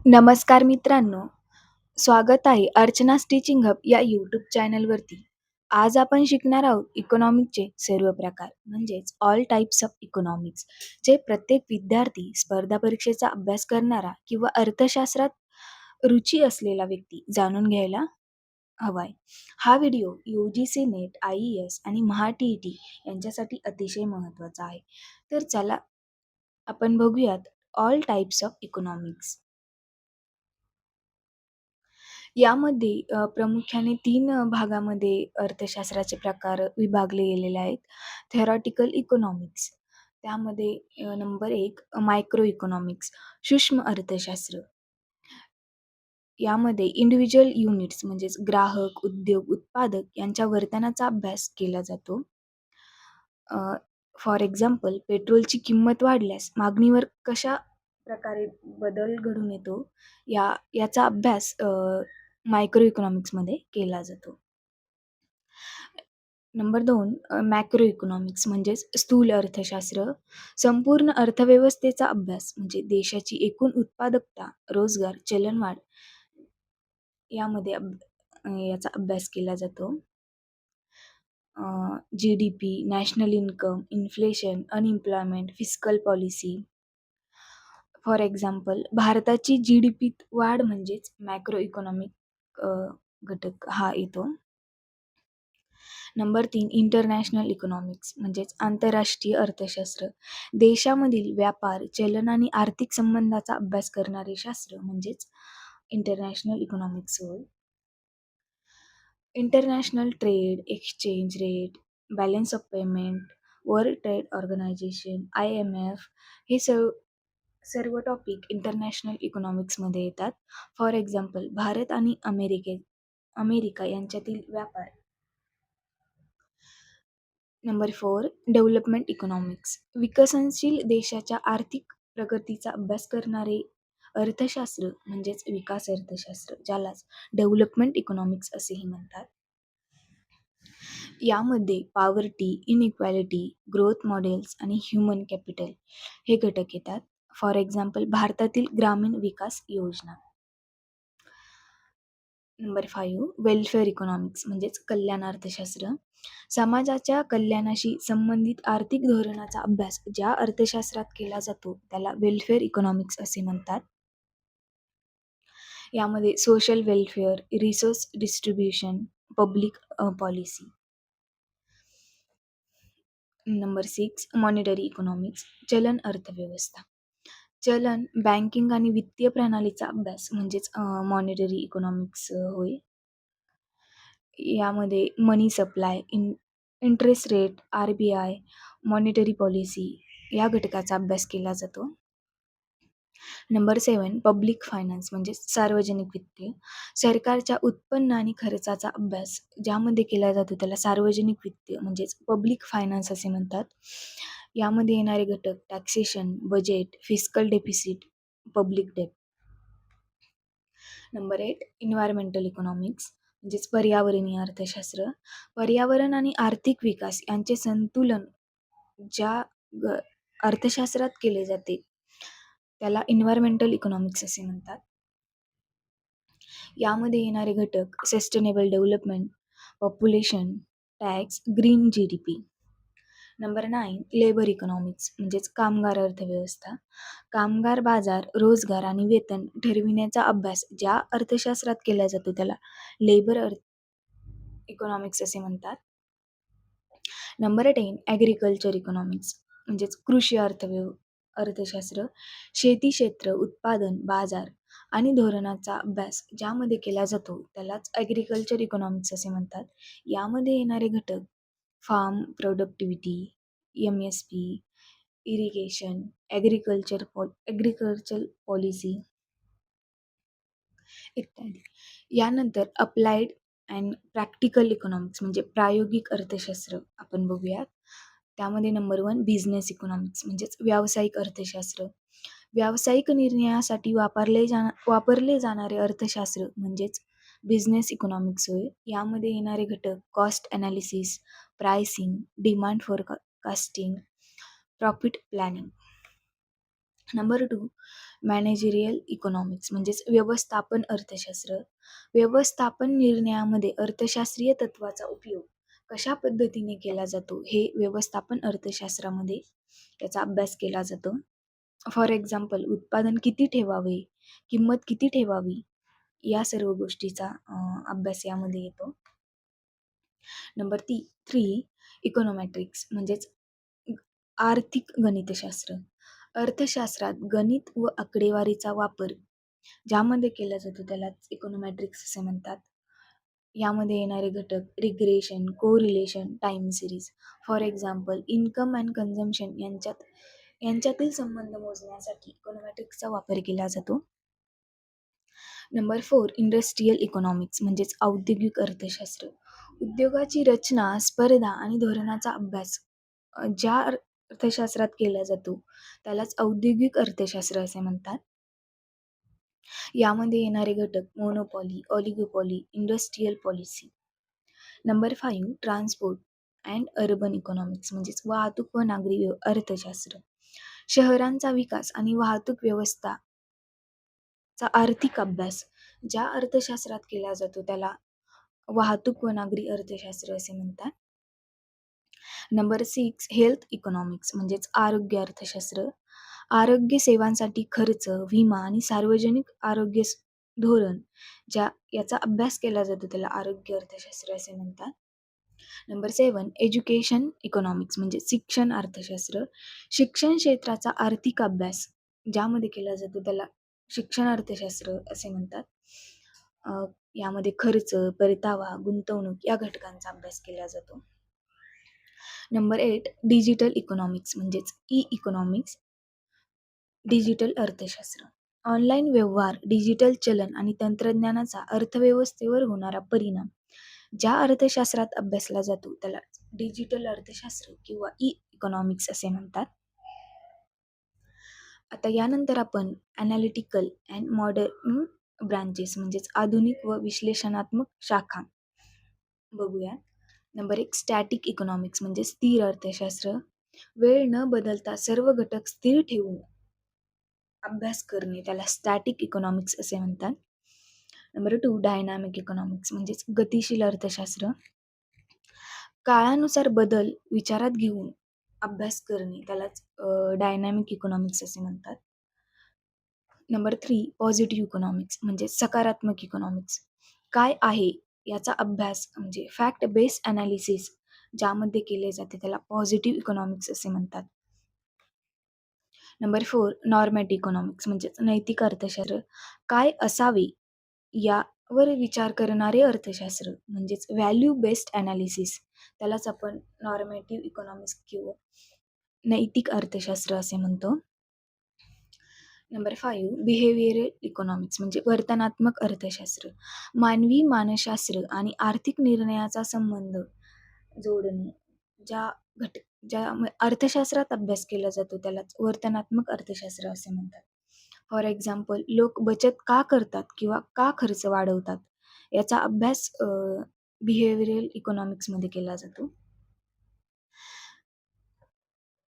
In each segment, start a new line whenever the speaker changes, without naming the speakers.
नमस्कार मित्रांनो, स्वागत आहे अर्चना टीचिंग हब या यूट्यूब चॅनलवरती. आज आपण शिकणार आहोत इकॉनॉमिक्सचे सर्व प्रकार म्हणजेच ऑल टाइप्स ऑफ इकॉनॉमिक्स, जे प्रत्येक विद्यार्थी, स्पर्धा परीक्षेचा अभ्यास करणारा किंवा अर्थशास्त्रात रुची असलेला व्यक्ती जाणून घ्यायला हवाय. हा व्हिडिओ UGC नेट, IAS आणि MHA-TET यांच्यासाठी अतिशय महत्त्वाचा आहे. तर चला आपण बघूयात ऑल टाइप्स ऑफ इकॉनॉमिक्स. यामध्ये प्रामुख्याने 3 भागामध्ये अर्थशास्त्राचे प्रकार विभागले गेलेले आहेत. थेरॉटिकल इकॉनॉमिक्स, त्यामध्ये नंबर 1 मायक्रो इकॉनॉमिक्स, सूक्ष्म अर्थशास्त्र. यामध्ये इंडिव्हिज्युअल युनिट्स म्हणजेच ग्राहक, उद्योग, उत्पादक यांच्या वर्तनाचा अभ्यास केला जातो. फॉर एक्झाम्पल, पेट्रोलची किंमत वाढल्यास मागणीवर कशा प्रकारे बदल घडून येतो, याचा अभ्यास मायक्रो इकॉनॉमिक्समध्ये केला जातो. नंबर 2 मॅक्रो इकॉनॉमिक्स म्हणजेच स्थूल अर्थशास्त्र. संपूर्ण अर्थव्यवस्थेचा अभ्यास म्हणजे देशाची एकूण उत्पादकता, रोजगार, चलनवाढ यामध्ये याचा अभ्यास केला जातो. GDP, national income, inflation, unemployment, fiscal policy. For example, भारताची GDPत वाढ म्हणजेच मॅक्रो इकॉनॉमिक घटक हा येतो. नंबर 3 इंटरनॅशनल इकॉनॉमिक्स म्हणजेच आंतरराष्ट्रीय अर्थशास्त्र. देशामधील व्यापार, चलन आणि आर्थिक संबंधाचा अभ्यास करणारे शास्त्र म्हणजेच इंटरनॅशनल इकॉनॉमिक्स होय. International trade, exchange rate, balance of payment, world trade organisation, IMF हे सर्व टॉपिक इंटरनॅशनल इकॉनॉमिक्समध्ये येतात. फॉर एक्झाम्पल, भारत आणि अमेरिका यांच्यातील व्यापार. Number 4 development economics. विकसनशील देशाच्या आर्थिक प्रगतीचा अभ्यास करणारे अर्थशास्त्र म्हणजेच विकास अर्थशास्त्र, ज्यालाच डेव्हलपमेंट इकॉनॉमिक्स असेही म्हणतात. यामध्ये पॉवर्टी, इनइक्वॅलिटी, ग्रोथ मॉडेल्स आणि ह्युमन कॅपिटल हे घटक येतात. फॉर एक्झाम्पल, भारतातील ग्रामीण विकास योजना. नंबर 5 वेलफेअर इकॉनॉमिक्स म्हणजेच कल्याण अर्थशास्त्र. समाजाच्या कल्याणाशी संबंधित आर्थिक धोरणाचा अभ्यास ज्या अर्थशास्त्रात केला जातो त्याला वेलफेअर इकॉनॉमिक्स असे म्हणतात. यामध्ये social welfare, resource distribution, public policy. Number 6 monetary economics, चलन अर्थव्यवस्था. चलन, बँकिंग आणि वित्तीय प्रणालीचा अभ्यास म्हणजेच मॉनिटरी इकॉनॉमिक्स होय. यामध्ये money supply, interest rate, RBI, monetary policy या घटकाचा अभ्यास केला जातो. नंबर 7 पब्लिक फायनान्स म्हणजे सार्वजनिक वित्त. सरकारच्या उत्पन्न आणि खर्चाचा अभ्यास ज्यामध्ये केला जातो त्याला सार्वजनिक वित्त म्हणजेच पब्लिक फायनान्स असे म्हणतात. यामध्ये येणारे घटक taxation, budget, fiscal deficit, public debt. Number 8 environmental economics म्हणजेच पर्यावरणीय अर्थशास्त्र. पर्यावरण आणि आर्थिक विकास यांचे संतुलन ज्या अर्थशास्त्रात केले जाते त्याला एन्व्हायरमेंटल इकॉनॉमिक्स असे म्हणतात. यामध्ये येणारे घटक sustainable development, population, tax, green GDP. Number 9 labour economics म्हणजेच कामगार अर्थव्यवस्था. कामगार बाजार, रोजगार आणि वेतन ठरविण्याचा अभ्यास ज्या अर्थशास्त्रात केला जातो त्याला लेबर इकॉनॉमिक्स असे म्हणतात. नंबर 10 ॲग्रिकल्चर इकॉनॉमिक्स म्हणजेच कृषी अर्थशास्त्र. शेती क्षेत्र, उत्पादन, बाजार आणि धोरणाचा अभ्यास ज्यामध्ये केला जातो त्यालाच ॲग्रिकल्चर इकॉनॉमिक्स असे म्हणतात. यामध्ये येणारे घटक farm productivity, MSP, irrigation, agriculture policy इत्यादी. यानंतर अप्लाइड अँड प्रॅक्टिकल इकॉनॉमिक्स म्हणजे प्रायोगिक अर्थशास्त्र आपण बघूयात. त्यामध्ये नंबर 1 बिझनेस इकॉनॉमिक्स म्हणजेच व्यावसायिक अर्थशास्त्र. व्यावसायिक निर्णयासाठी वापरले जाणारे अर्थशास्त्र म्हणजेच बिझनेस इकॉनॉमिक्स होय. यामध्ये येणारे घटक cost analysis, pricing, demand forecasting, profit planning. Number 2 managerial economics म्हणजेच व्यवस्थापन अर्थशास्त्र. व्यवस्थापन निर्णयामध्ये अर्थशास्त्रीय तत्वाचा उपयोग कशा पद्धतीने केला जातो हे व्यवस्थापन अर्थशास्त्रामध्ये याचा अभ्यास केला जातो. फॉर एक्झाम्पल उत्पादन किती ठेवावे, किंमत किती ठेवावी, या सर्व गोष्टीचा अभ्यास यामध्ये येतो. नंबर 3 इकॉनॉमेट्रिक्स म्हणजेच आर्थिक गणितशास्त्र. अर्थशास्त्रात गणित व आकडेवारीचा वापर ज्यामध्ये केला जातो त्यालाच इकॉनॉमेट्रिक्स असे म्हणतात. यामध्ये येणारे घटक regression, correlation, time series. For example income and consumption यांच्यातील संबंध मोजण्यासाठी इकॉनॉमेट्रिक्सचा वापर केला जातो. नंबर 4 इंडस्ट्रियल इकॉनॉमिक्स म्हणजेच औद्योगिक अर्थशास्त्र. उद्योगाची रचना, स्पर्धा आणि धोरणाचा अभ्यास ज्या अर्थशास्त्रात केला जातो त्यालाच औद्योगिक अर्थशास्त्र असे म्हणतात. यामध्ये येणारे घटक monopoly, oligopoly, industrial policy. Number 5 transport and urban economics म्हणजेच वाहतूक व नागरी अर्थशास्त्र. शहरांचा विकास आणि वाहतूक व्यवस्था चा आर्थिक अभ्यास ज्या अर्थशास्त्रात केला जातो त्याला वाहतूक व नागरी अर्थशास्त्र असे म्हणतात. नंबर 6 हेल्थ इकॉनॉमिक्स म्हणजेच आरोग्य अर्थशास्त्र. आरोग्य सेवांसाठी खर्च, विमा आणि सार्वजनिक आरोग्य धोरण याचा अभ्यास केला जातो त्याला आरोग्य अर्थशास्त्र असे म्हणतात. नंबर 7 एज्युकेशन इकॉनॉमिक्स म्हणजे शिक्षण अर्थशास्त्र. शिक्षण क्षेत्राचा आर्थिक अभ्यास ज्यामध्ये केला जातो त्याला शिक्षण अर्थशास्त्र असे म्हणतात. यामध्ये खर्च, परतावा, गुंतवणूक या घटकांचा अभ्यास केला जातो. नंबर 8 डिजिटल इकॉनॉमिक्स म्हणजेच ई इकॉनॉमिक्स. डिजिटल अर्थशास्त्र. ऑनलाईन व्यवहार, डिजिटल चलन आणि तंत्रज्ञानाचा अर्थव्यवस्थेवर होणारा परिणाम ज्या अर्थशास्त्रात अभ्यासला जातो त्याला डिजिटल अर्थशास्त्र किंवा ई इकॉनॉमिक्स असे म्हणतात. आता यानंतर आपण ॲनालिटिकल अँड मॉडर्न ब्रांचेस म्हणजेच आधुनिक व विश्लेषणात्मक शाखा बघूया. नंबर 1 स्टॅटिक इकॉनॉमिक्स म्हणजे स्थिर अर्थशास्त्र. वेळ न बदलता सर्व घटक स्थिर ठेवून अभ्यास करणे त्याला स्टॅटिक इकॉनॉमिक्स असे म्हणतात. नंबर 2 डायनामिक इकॉनॉमिक्स म्हणजेच गतिशील अर्थशास्त्र. काळानुसार बदल विचारात घेऊन अभ्यास करणे त्यालाच डायनामिक इकॉनॉमिक्स असे म्हणतात. नंबर 3 पॉझिटिव्ह इकॉनॉमिक्स म्हणजे सकारात्मक इकॉनॉमिक्स. काय आहे याचा अभ्यास म्हणजे फॅक्ट बेस्ड ॲनालिसिस ज्यामध्ये केले जाते त्याला पॉझिटिव्ह इकॉनॉमिक्स असे म्हणतात. नंबर 4 नॉर्मॅटिव्ह इकॉनॉमिक्स म्हणजे नैतिक अर्थशास्त्र. काय असावे यावर विचार करणारे अर्थशास्त्र म्हणजेच व्हॅल्यू बेस्ड ॲनालिसिस त्यालाच आपण नॉर्मॅटिव्ह इकॉनॉमिक्स किंवा नैतिक अर्थशास्त्र असे म्हणतो. नंबर 5 बिहेवियरल इकॉनॉमिक्स म्हणजे वर्तनात्मक अर्थशास्त्र. मानवी मानसशास्त्र आणि आर्थिक निर्णयाचा संबंध जोडणे ज्या अर्थशास्त्रात अभ्यास केला जातो त्यालाच वर्तनात्मक अर्थशास्त्र असे म्हणतात. फॉर एक्झाम्पल लोक बचत का करतात किंवा का खर्च वाढवतात याचा अभ्यास बिहेवियरल इकॉनॉमिक्समध्ये केला जातो.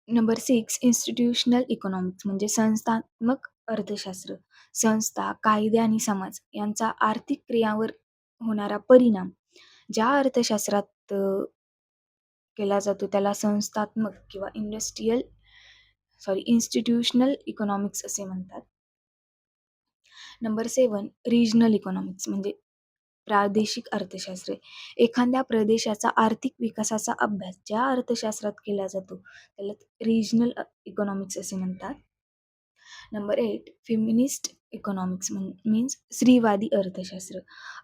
नंबर 6 इन्स्टिट्यूशनल इकॉनॉमिक्स म्हणजे संस्थात्मक अर्थशास्त्र. संस्था, कायदे आणि समाज यांचा आर्थिक क्रियावर होणारा परिणाम ज्या अर्थशास्त्रात केला जातो त्याला संस्थात्मक किंवा इन्स्टिट्यूशनल इकॉनॉमिक्स असे म्हणतात. नंबर 7 रिजनल इकॉनॉमिक्स म्हणजे प्रादेशिक अर्थशास्त्र. एखाद्या प्रदेशाचा आर्थिक विकासाचा अभ्यास ज्या अर्थशास्त्रात केला जातो त्याला रिजनल इकॉनॉमिक्स असे म्हणतात. नंबर 8 फेमिनिस्ट इकॉनॉमिक्स मीन्स स्त्रीवादी अर्थशास्त्र.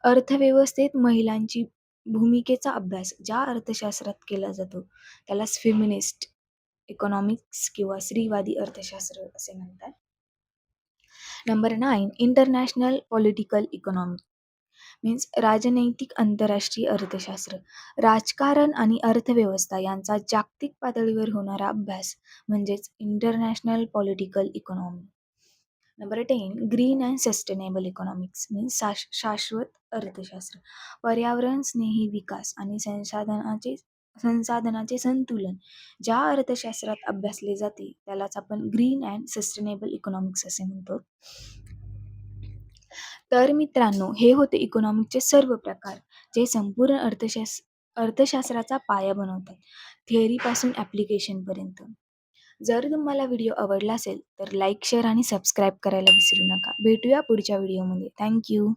अर्थव्यवस्थेत महिलांची भूमिकेचा अभ्यास ज्या अर्थशास्त्रात केला जातो त्यालाच फेमिनिस्ट इकॉनॉमिक्स किंवा स्त्रीवादी अर्थशास्त्र असे म्हणतात. Number 9 international political economics means राजनैतिक आंतरराष्ट्रीय अर्थशास्त्र. राजकारण आणि अर्थव्यवस्था यांचा जागतिक पातळीवर होणारा अभ्यास म्हणजेच international political economy. Number 10 green and sustainable economics means शाश्वत अर्थशास्त्र. पर्यावरण स्नेही विकास आणि संसाधनाचे संसाधनाचे संतुलन ज्या अर्थशास्त्रात अभ्यासले जाते त्यालाच आपण ग्रीन अँड सस्टेनेबल इकॉनॉमिक्स असे म्हणतो. तर मित्रांनो, हे होते इकॉनॉमिक्सचे सर्व प्रकार जे संपूर्ण अर्थशास्त्राचा पाया बनवतात, थिअरीपासून ॲप्लिकेशनपर्यंत. जर तुम्हाला व्हिडिओ आवडला असेल तर लाईक, शेअर आणि सबस्क्राईब करायला विसरू नका. भेटूया पुढच्या व्हिडिओमध्ये. थँक्यू.